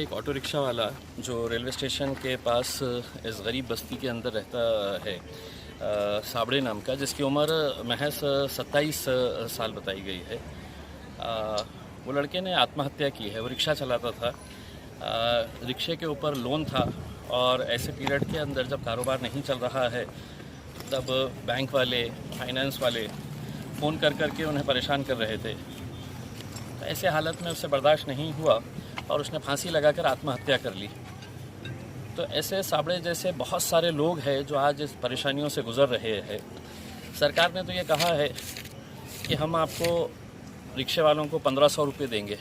कि एक auto rickshaw वाला जो रेलवे स्टेशन के पास इस गरीब बस्ती के अंदर रहता है, साबड़े नाम का, जिसकी उम्र महज 27 साल बताई गई है। वो लड़के ने आत्महत्या की है। वो रिक्शा चलाता था, रिक्शे के ऊपर लोन था और ऐसे पीरियड के अंदर जब कारोबार नहीं चल रहा है तब बैंक वाले, फाइनेंस वाले फ़ोन कर के उन्हें परेशान कर रहे थे। तो ऐसे हालत में उससे बर्दाश्त नहीं हुआ और उसने फांसी लगाकर आत्महत्या कर ली। तो ऐसे साबड़े जैसे बहुत सारे लोग हैं जो आज इस परेशानियों से गुज़र रहे हैं। सरकार ने तो ये कहा है कि हम आपको रिक्शे वालों को 1500 रुपये देंगे,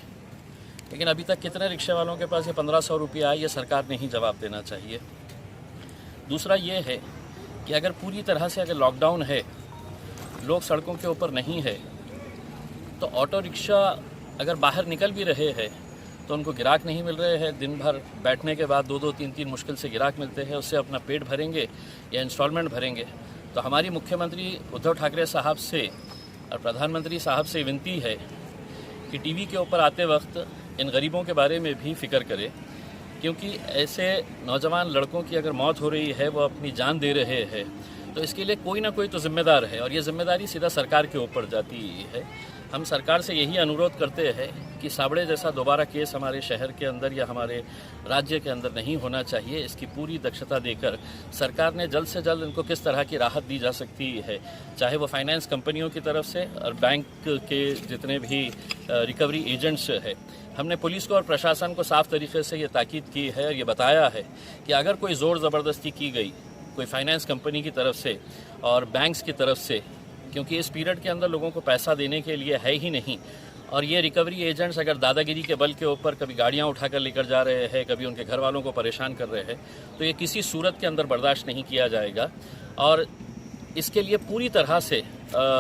लेकिन अभी तक कितने रिक्शे वालों के पास ये 1500 रुपये आए, ये सरकार ने ही जवाब देना चाहिए। दूसरा ये है कि अगर पूरी तरह से अगर लॉकडाउन है, लोग सड़कों के ऊपर नहीं है, तो ऑटो रिक्शा अगर बाहर निकल भी रहे हैं तो उनको गिराक नहीं मिल रहे हैं। दिन भर बैठने के बाद 2-2, 3-3 मुश्किल से गिराक मिलते हैं, उससे अपना पेट भरेंगे या इंस्टॉलमेंट भरेंगे। तो हमारी मुख्यमंत्री उद्धव ठाकरे साहब से और प्रधानमंत्री साहब से विनती है कि टीवी के ऊपर आते वक्त इन गरीबों के बारे में भी फिक्र करें, क्योंकि ऐसे नौजवान लड़कों की अगर मौत हो रही है, वो अपनी जान दे रहे हैं, तो इसके लिए कोई ना कोई तो जिम्मेदार है और ये जिम्मेदारी सीधा सरकार के ऊपर जाती है। हम सरकार से यही अनुरोध करते हैं कि साबड़े जैसा दोबारा केस हमारे शहर के अंदर या हमारे राज्य के अंदर नहीं होना चाहिए। इसकी पूरी दक्षता देकर सरकार ने जल्द से जल्द इनको किस तरह की राहत दी जा सकती है, चाहे वो फाइनेंस कंपनियों की तरफ से और बैंक के जितने भी रिकवरी एजेंट्स है। हमने पुलिस को और प्रशासन को साफ तरीके से ये ताकीद की है और ये बताया है कि अगर कोई ज़ोर ज़बरदस्ती की गई, कोई फाइनेंस कंपनी की तरफ से और बैंक्स की तरफ से, क्योंकि इस पीरियड के अंदर लोगों को पैसा देने के लिए है ही नहीं, और ये रिकवरी एजेंट्स अगर दादागिरी के बल के ऊपर कभी गाड़ियाँ उठाकर लेकर जा रहे हैं, कभी उनके घर वालों को परेशान कर रहे हैं, तो ये किसी सूरत के अंदर बर्दाश्त नहीं किया जाएगा। और इसके लिए पूरी तरह से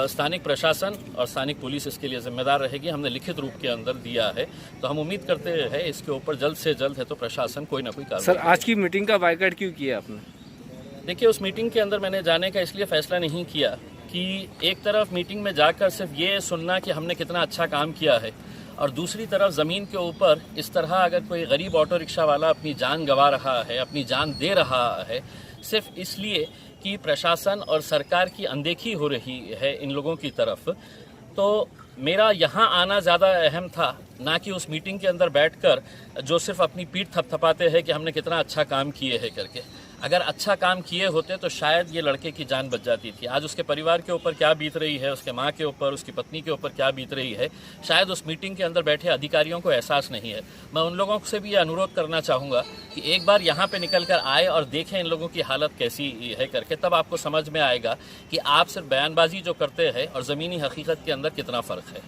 स्थानिक प्रशासन और स्थानिक पुलिस इसके लिए जिम्मेदार रहेगी। हमने लिखित रूप के अंदर दिया है, तो हम उम्मीद करते हैं इसके ऊपर जल्द से जल्द है तो प्रशासन कोई ना कोई कार्रवाई। सर, आज की मीटिंग का बायकॉट क्यों किया आपने? देखिए, उस मीटिंग के अंदर मैंने जाने का इसलिए फ़ैसला नहीं किया कि एक तरफ मीटिंग में जाकर सिर्फ ये सुनना कि हमने कितना अच्छा काम किया है, और दूसरी तरफ ज़मीन के ऊपर इस तरह अगर कोई गरीब ऑटो रिक्शा वाला अपनी जान गंवा रहा है, अपनी जान दे रहा है, सिर्फ इसलिए कि प्रशासन और सरकार की अनदेखी हो रही है इन लोगों की तरफ, तो मेरा यहाँ आना ज़्यादा अहम था, ना कि उस मीटिंग के अंदर बैठकर जो सिर्फ अपनी पीठ थपथपाते हैं कि हमने कितना अच्छा काम किए हैं करके। अगर अच्छा काम किए होते तो शायद ये लड़के की जान बच जाती थी। आज उसके परिवार के ऊपर क्या बीत रही है, उसके माँ के ऊपर, उसकी पत्नी के ऊपर क्या बीत रही है, शायद उस मीटिंग के अंदर बैठे अधिकारियों को एहसास नहीं है। मैं उन लोगों से भी ये अनुरोध करना चाहूँगा कि एक बार यहाँ पे निकल कर आए और देखें इन लोगों की हालत कैसी है करके, तब आपको समझ में आएगा कि आप सिर्फ बयानबाजी जो करते हैं और ज़मीनी हकीकत के अंदर कितना फ़र्क है।